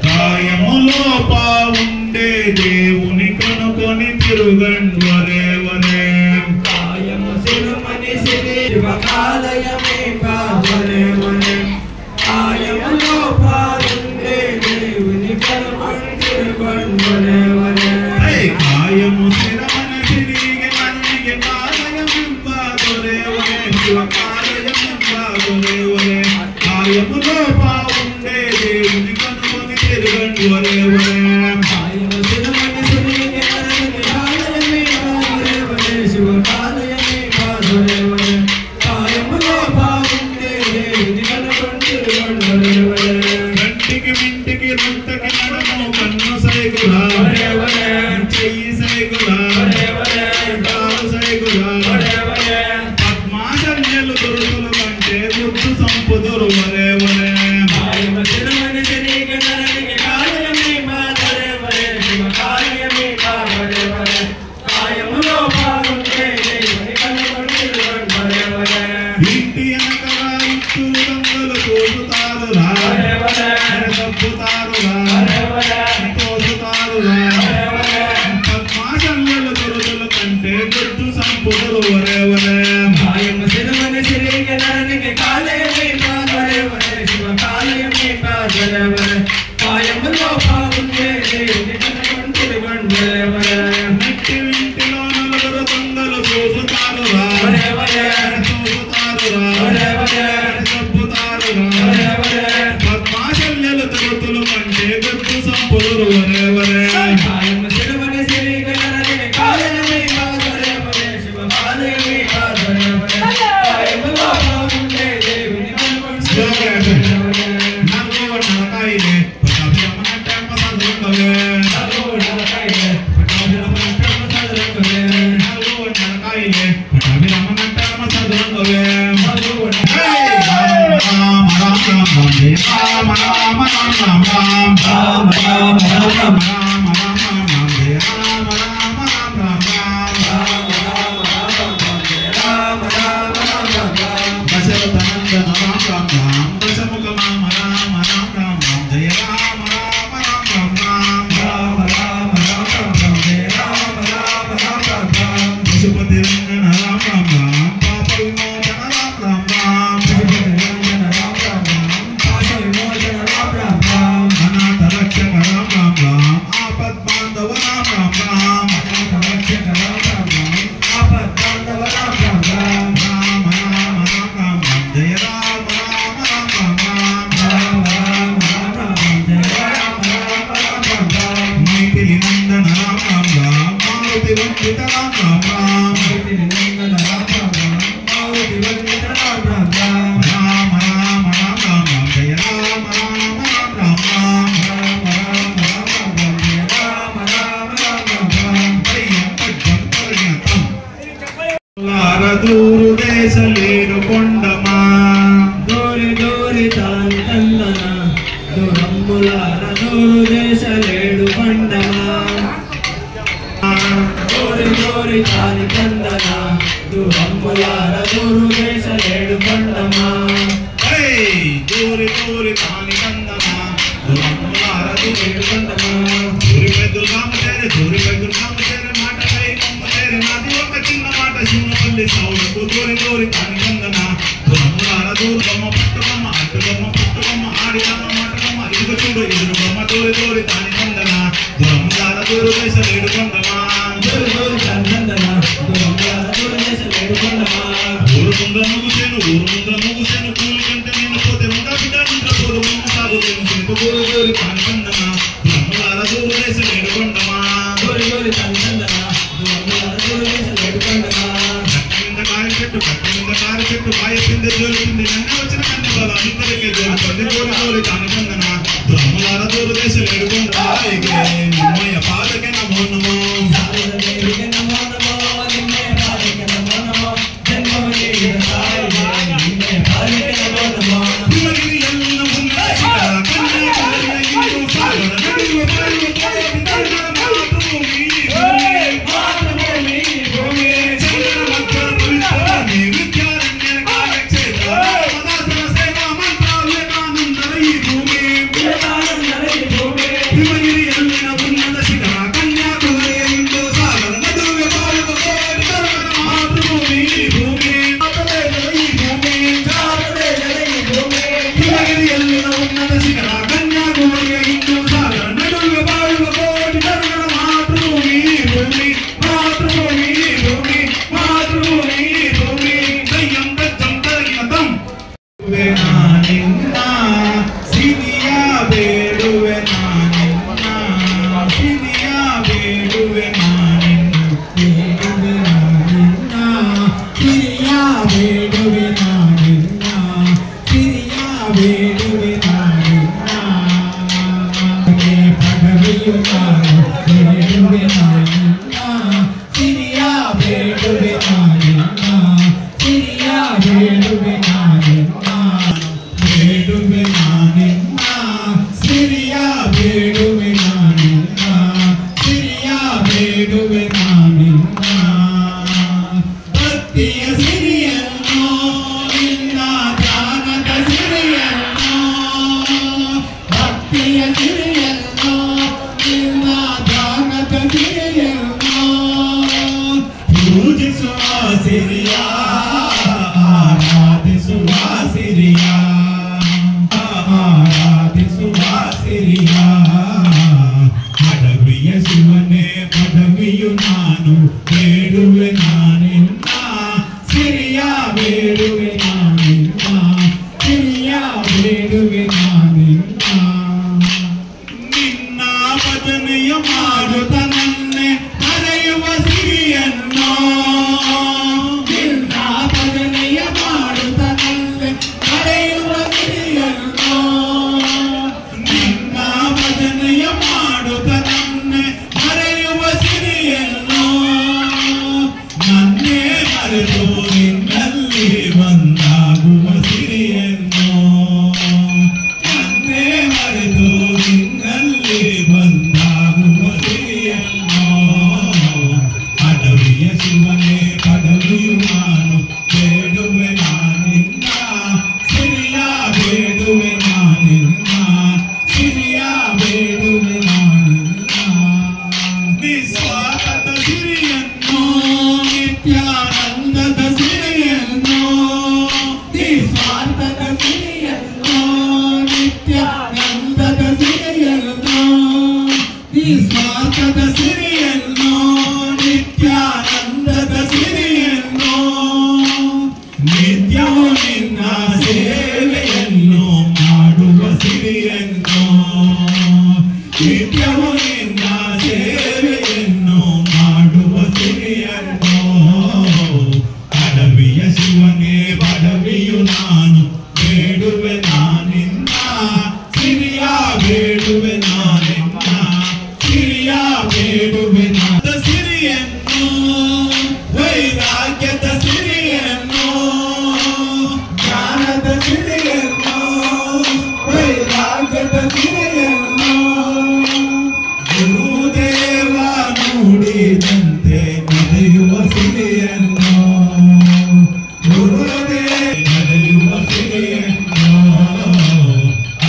కాయములో పావుండే దేవుని కనుకొని తిరుగండి వరే వరే కాయము సిరుమని శివాలయమే వరే వరే కాయములో పావుండే దేవుని కనుకొని తిరుగండి వరే వరే కాయము సిరమని సిరిగే మన్నిగే కాలయమివ్వదొరే వరే శివకాలయమివ్వదొరే వరే కాయములో పావుండే దేవుని కనుకొని తిరుగండి వరే వరే కాయము సిరుమని సిరిగే మన్నిగే కాలయమే వరే వరే శివకాలయమే వరే వరే కాయములో పావుండే దేవుని కనుకొని తిరుగండి వరే వరే కంటికి మింటికి రుంటకి నడము కన్ను సైగులా వరే వరే చెయ్యి సైగులా వరే వరే కాలు సైగులా వరే వరే పద్మాశల్యలు దొరుకులు కంటే గుర్తు సంపుదురు వరే వరే కాయము సిరుమని సిరిగే మన్నిగే కాలయమే వరే వరే శివకాలయమే వరే వరే కాయములో పావుండే దేవుని కనుకొని తిరుగండి వరే వరే ఇంటి వెనకల ఇట్టు దొంగలు తోసుతారురా వరే వరే తప్పుతారురా వరే వరే తోసుతారురా పద్మాశల్యలు దొరుకులు కంటే గుర్తు సంపుదురు వరే వరే కాయము సిరుమని సిరిగే మన్నిగే కాలయమే వరే వరే శివకాలయమే వరే వరే కాయములో పావుండే దేవుని కనుకొని తిరుగండి వరే వరే నెట్టి ఇంటిలో నలుగురు దొంగలు తోసుతారురా వరే వరే తోసుతారురా వరే వరే తప్పుతారురా వరే వరే పద్మాశల్యలు దొరుకులు కంటే గుర్తు సంపుదురు వరే వరే కాయము సిరుమని సిరిగే మన్నిగే కాలయమే వరే వరే శివకాలయమే వరే వరే కాయములో పావుండే దేవుని కనుకొని తిరుగండి వరే వరే దూరు దేశలేరు కొండమా దూరి దూరి తాని తందన దూరమ్ములార దూరు దేశలేడు కొండమా దూరి దూరి తాని తందన దూరమ్ములార దూరు దేశలేడు కొండమా దూరి దూరి తాని కందమా దూరమ్ములార దూరేడు కొండమా దూరిపై దుర్గామ చేరే మాటపై కొమ్మ చేరే నాది ఒక చిన్న మాట శివపల్లి సౌడకు దూరి దూరి తాని కందనా దూరమ్ములార దూరు బొమ్మ పట్టుబొమ్మ అట్టు బొమ్మ పుట్టుబొమ్మ ఆడిదమ్మ మాటబొమ్మ ఇదిగో చూడు ఎదురు బొమ్మ దూరి దూరి తాని కందనా దూరమ్ములార దూరు దేశలేడు కొండమా దూరి దూరి తాని తందన దూరమ్ములార దూరు దేశలేడు కొండమా ఊరు ముందర ముగుసేను పూలు కంటే నేను పోతే ముందా బిడ్డ నిద్ర పోదు ముందు సాగుతాను సింపు దూరు దూరి తాని కందనా దూరమ్ములార దూరు దేశలేడు కొండమా దూరి దూరి తాని తందన దూరమ్ములార దూరు దేశలేడు కొండమా కట్ట మీద కారు చెట్టు పాయ పిండి జోలుతుంది నన్ను వచ్చిన కన్ను బాల అందరికీ జోలుతుంది దూరి దూరి తాని కందనా దూరమ్ములార దూరు దేశలేడు కొండమా నిమ్మయ్య పాదకే నమో నమో భూమి ನಿನ್ನ ಸೇವೆಯನ್ನು ಮಾಡುವ ಸಿರಿಯನ್ನು ನಿತ್ಯವೂ ನಿನ್ನ ಸೇವೆಯನ್ನು ಮಾಡುವ ಸಿರಿಯನ್ನು ಅಡವಿಯ ಶಿವನೇ ಬಡವಿಯು ನಾನು ಬೇಡುವೆ ನಾನಿನ್ನ ಸಿರಿಯ ಬೇಡುವೆ ನಾನಿನ್ನ ಸಿರಿಯ ಬೇಡುವೆ ನಾದ ಸಿರಿಯನ್ನು ವೈರಾಗ್ಯದ ಸಿರಿಯನ್ನು ಜ್ಞಾನದ ಸಿರಿಯನ್ನು ವೈರಾಗ್ಯದ ಸಿರಿಯನ್ನು ಗುರುದೇವ ನುಡಿದಂತೆ ನಡೆಯುವ ಸಿರಿಯನ್ನು ಗುರುದೇವ ನಡೆಯುವ ಸಿರಿಯನ್ನು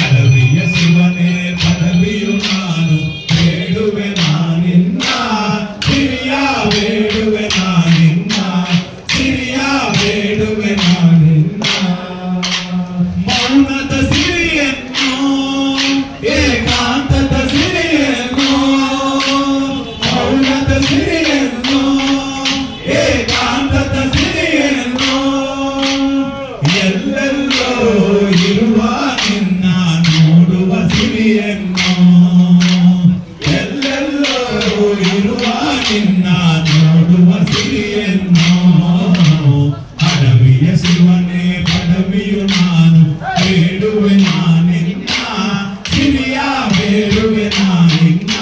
ಅಡವಿಯ ಶಿವನೇ ಪದವಿಯು ನಾನು ಬೇಡುವೆ ನಾನಿನ್ನ ಸಿರಿಯ ಬೇಡುವೆ ನಾನಿನ್ನ ಸಿರಿಯ ಬೇಡುವೆ ನಾನಿನ್ನ ಮೌನದ ಸಿರಿಯನ್ನು ಏಕಾಂತದ ಸಿರಿಯನ್ನು ಮೌನದ ಸಿರಿಯನ್ನು ಏಕಾಂತದ ಸಿರಿಯನ್ನು ಎಲ್ಲೆಲ್ಲೋ ಇರುವ ನಿನ್ನ ನೋಡುವ ಸಿರಿಯನ್ನು ಎಲ್ಲೆಲ್ಲೋ ಇರುವ ನಿನ್ನ ನೋಡುವ ಸಿರಿಯನ್ನು ಅಡವಿಯ ಶಿವನೇ ಪದವಿಯು ನಾನು ಬೇಡುವೆ ನಾನಿನ್ನ ಸಿರಿಯ ಬೇಡುವೆ ನಾನಿನ್ನ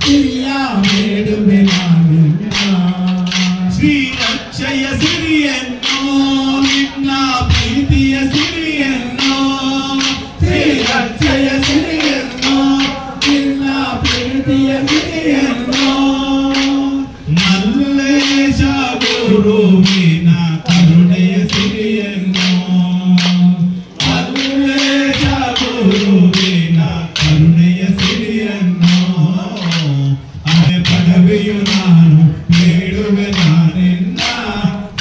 ಸಿರಿಯ ಬೇಡುವೆ ನಾನಿನ್ನ ಶ್ರೀರಕ್ಷೆಯ ಸಿರಿಯನ್ನು ನಿನ್ನ ಪ್ರೀತಿಯ ಸಿರಿಯನ್ನು ಶ್ರೀರಕ್ಷೆಯ ಸಿರಿಯನ್ನು ನಿನ್ನ ಪ್ರೀತಿಯ ಸಿರಿಯನ್ನು ಮಲ್ಲೇಶ ಗುರುವಿನ ಕರುಣೆಯ ಸಿರಿಯನ್ನು ಮಲ್ಲೇಶ ಗುರುವಿನ ಕರುಣೆಯ ಸಿರಿಯನ್ನು ಅದೇ ಪದವಿಯು ನಾನು ಬೇಡುವೆ ನಾನಿನ್ನ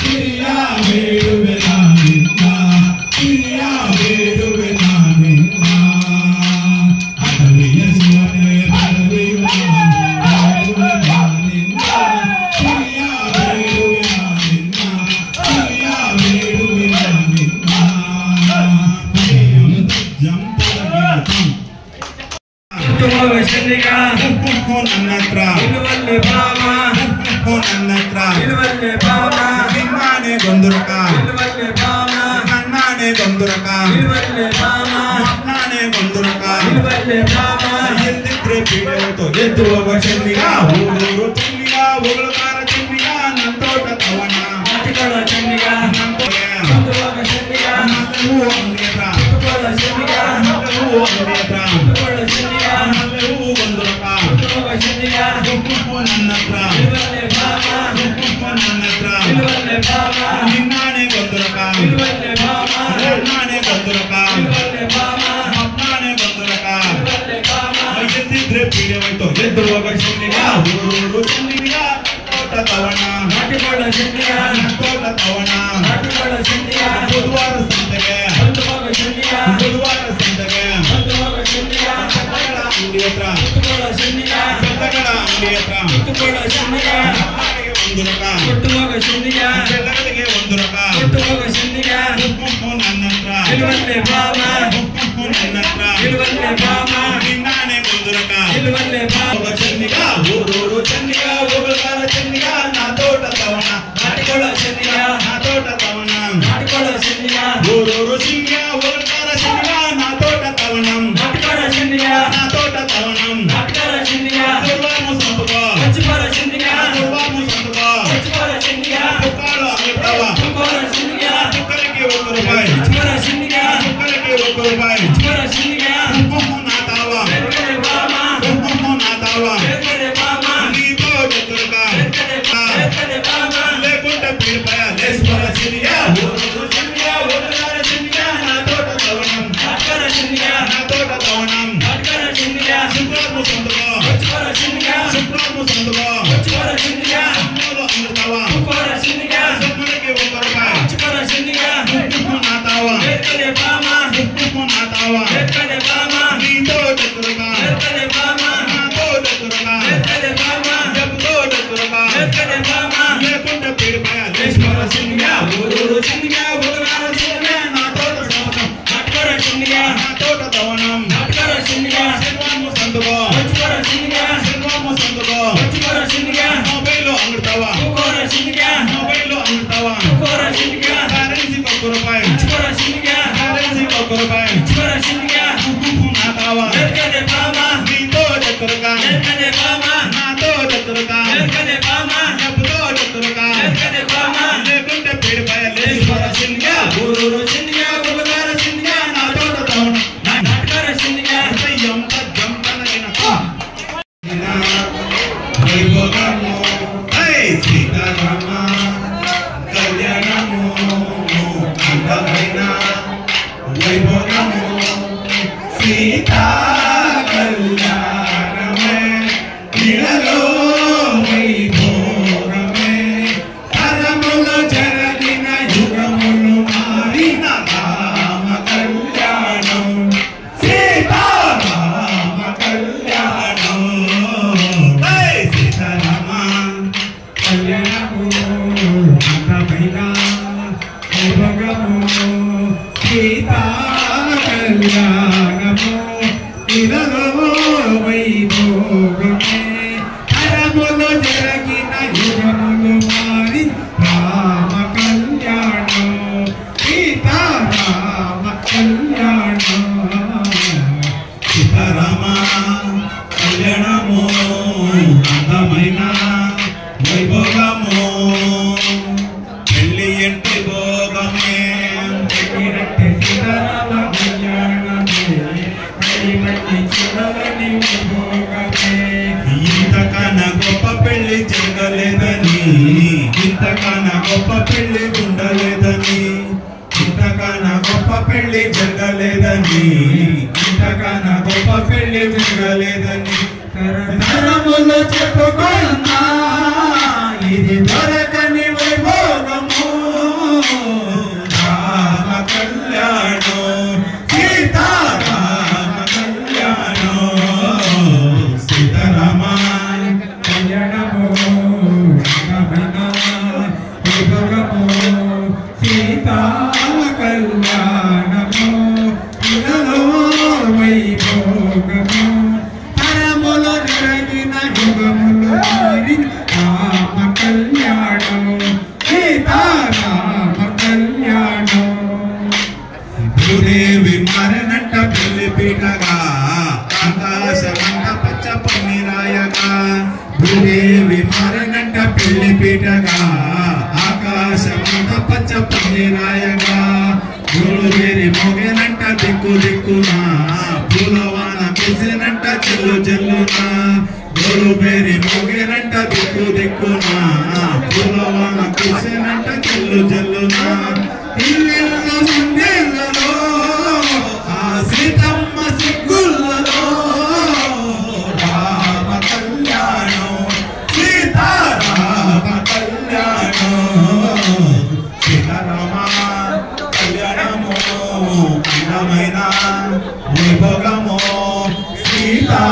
ಸಿರಿಯ ಬೇಡುವೆ ನಾನಿನ್ನ ಸಿರಿಯ ಬೇಡುವೆ ನಾನಿನ್ನ ಅಡವಿಯ ಶಿವನೇ ಪದವಿಯು ನಾನು ಬೇಡುವೆ ನಾನಿನ್ನ ಸಿರಿಯ ಬೇಡುವೆ ನಾನಿನ್ನ ಸಿರಿಯ ಬೇಡುವೆ ನಾನಿನ್ನ ನನ್ನ ಹತ್ರ ನನ್ನ ಹತ್ರ ನಿನ್ನಾನೆ ಗೊಂದುರಕ ನನ್ನಾನೆ ಗೊಂದುರಕ ನನ್ನಾನೆ ಗೊಂದುರಕ ಎಲ್ಲಿದ್ರೆ ಪೀಡೆ ಹೋಯ್ತು ಎದ್ದು ಹೋಗುವ ಚೆನ್ನಿಗ ಊರೂರು ಚೆನ್ನಿಗ ಉಗುಳುಕಾರ ಚೆನ್ನಿಗ ನನ್ನ ತೋಟ ತವಣ ಚೆನ್ನಿಗ ಹೂವು ಅಂಗಡಿ ಹತ್ರ ಹೂವು ಅಂಗಡಿ ಹತ್ರ ಹೂವು ಗೊಂದುರಕ ನನ್ನ ಹತ್ರ ನನ್ನ ಹತ್ರ ನಿನ್ನಾನೆ ಗೊಂದುರಕ ನನ್ನಾನೆ ಗೊಂದುರಕ ಮಕ್ಕಳಾನೆ ಗೊಂದುರಕ ಎದ್ದಿದ್ರೆ ಪೀಡೆ ಹೋಯ್ತು ಎದ್ದು ಹೋಗ ಚೆನ್ನಿಗ ಊರೂರು ಚೆನ್ನಿಗ ತೋಟ ತವಣ ತೋಟ ತವಣ ಬುಧವಾರ ಸಂತೆಗೆ ಬುಧವಾರ ಸಂತೆಗೆ ಅಂಗಡಿ ಹತ್ರ ಅಂಗಡಿ ಹತ್ರ ಬೆಳಗಡೆಗೆ ಒಂದು ರಕ ನನ್ನ ಹತ್ರ ನಿನ್ನಾನೆ ಒಂದು ರಕ ಚೆನ್ನಿಗ ಊರೂರು ಚೆನ್ನಿಗ ಹೋಗಲ್ಗಾರ ಚೆನ್ನಿಗ ನಾ ತೋಟ ತವಣ ನಾ ತೋಟ ತವಣ ಊರೂರು ಚೆನ್ನಿಗ ಹೋಗಲ್ಗಾರ ಚೆನ್ನಿಗ ನಾ ತೋಟ ತವಣ ನಾ ತೋಟ ತವಣ ದುರ್ವಾನು ಸಂಪುಗ ದುರ್ವಾನು ಸಂಪುಗ ಮುಕ್ಕಾಳು ಆಗಿರ್ತಾವ ಮುಕ್ಕಲಿಗೆ ₹1 ಮುಕ್ಕಲಿಗೆ ₹1 ನಾತಾವ ನಾತಾವ ನೀಬೋ ಜತುರ್ಕ లేకుంటే పీడిపయ లేసుపర సిరియ ఊరు చెన్నియ ఊరుగార చెన్నియ నా తోట తవణం నా తోట తవణం శుక్రము సందుగో శుక్రము సందుగో సమ్మూలు అమృతవ సమ్మూలికి ₹1 నాతావ నాతావ నీ ఊరూరు సింధిగా గురుగార సింధిగా నా తోటతో నాటకార సింధిగా సయ్యం పద్యం కలగిన వైభోగము హై సీతారామ కళ్యాణము అందమైన వైభోగము సీతా కళ్యాణమే ఇలలో వైభోగమే తరములో జరిగిన యుగములు మారిన రామ కళ్యాణం సీతారామ కళ్యాణం హై సీతారామ కళ్యాణము అందమైన వైభోగము సీతా కళ్యాణము ఇలలో వైభోగమే తరములో జరిగిన యుగములు మారి రామ కళ్యాణం సీతారామ కళ్యాణం సీతారామ కళ్యాణము అందమైన వైభోగము పెళ్లి ఎంటి భోగమే పెళ్ళినట్టే సీతారామ కళ్యాణమే పెళ్ళినట్టే చూడలని వైభోగమే ఇంతకన్నా గొప్ప పెళ్లి జరగలేదని ఇంతకన్నా గొప్ప పెళ్లి ఉండలేదని ఇంతకన్నా గొప్ప పెళ్లి జరగలేదని ఇంతకన్నా గొప్ప పెళ్లి జరగలేదని తరములో చెప్పుకున్నా ఇది దొరకని వైభోగము రామ కళ్యాణం సీతారామ కళ్యాణం సీతారామ కళ్యాణము అందమైన వైభోగము సీతా కళ్యాణము ఇలలో వైభోగము తరములో జరిగిన యుగములు మారి రామ కళ్యాణం సీతారామ కళ్యాణం భూదేవి మారనంట పెళ్లి పీటగా ఆకాశమంట పచ్చ పన్నీరాయగా భూదేవి మారనంట పెళ్లి పీటగా ఆకాశమంట పచ్చ పన్నీరాయగా గోలువేరి మోగేనంట దిక్కు దిక్కునా పూలవాన కురిసినంట చెల్లు చెల్లునా గోలువేరి మోగేనంట దిక్కు దిక్కునా పూలవాన కురిసినంట చెల్లు చెల్లునా ఇల్లెల్లో సందేళ్లలో ఆ సీతమ్మ సిగ్గులలో రామ కళ్యాణం సీతారామ కళ్యాణం సీతారామ కళ్యాణము అందమైన వైభోగము సీతా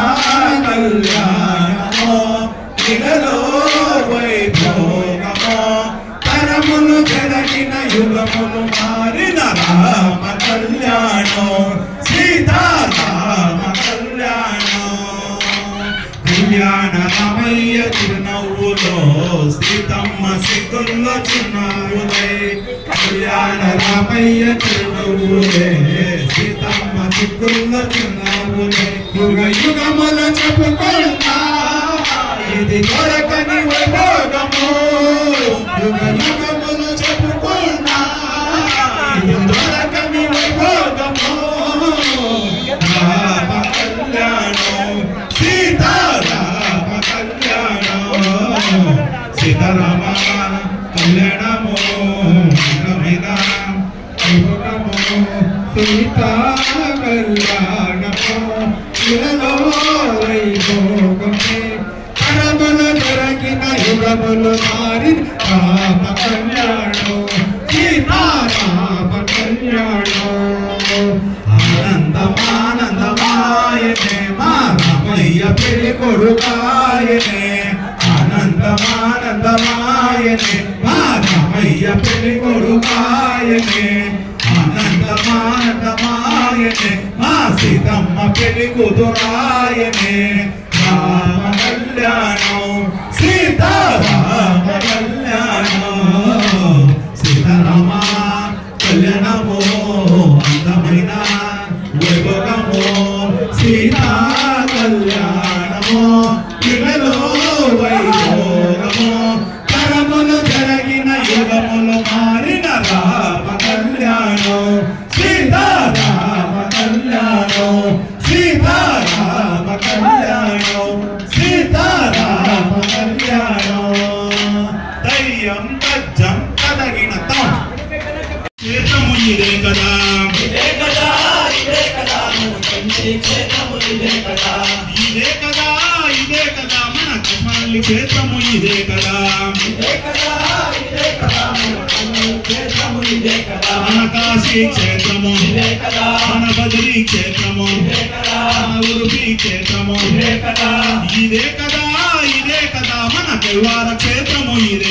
కళ్యాణము ఇలలో వైభోగము తరములు జరిగిన యుగములు మారిన రామ కళ్యాణం సీతారామ కళ్యాణం కళ్యాణ రామయ్య చిరునవ్వులో సీతమ్మ సిగ్గుల్లో చిరునవ్వులే కళ్యాణ రామయ్య చిరునవ్వులే సీతమ్మ సిగ్గుల్లో చిరునవ్వులే యుగ యుగముల చెప్పుకుంటా ఇది దొరకని వైభోగము యుగ యుగములు చెప్పుకుంటా ఇది దొరకని వైభోగము రామ కళ్యాణం సీతారామ కళ్యాణం సీతారామ కళ్యాణము అందమైన వైభోగము సీతా కళ్యాణము ఇలలో వైభోగమే తరములు దొరికిన యుగములు మారి రామ కళ్యాణం సీతారామ కళ్యాణం ఆనందమానందమాయనే మా రామయ్య పెళ్లి కొడుకాయనే ఆనందమానందమాయనే మా రామయ్య పెళ్లి కొడుకాయనే ఆనందమానందమాయనే మా సీతమ్మ పెళ్లి కూతురాయనే రామ కళ్యాణం సీతారామ కళ్యాణం సీతారామ కళ్యాణము అందమైన వైభోగము సీతా కళ్యాణము ఇలలో వైభోగము తరములు జరిగిన యుగములు మారిన రామ కళ్యాణం క్షేత్రము ఇదే కదా మన కాశీ క్షేత్రము మన బద్రీ క్షేత్రము మన ఉడుపి క్షేత్రము ఇదే కదా మన కైవార క్షేత్రము ఇదే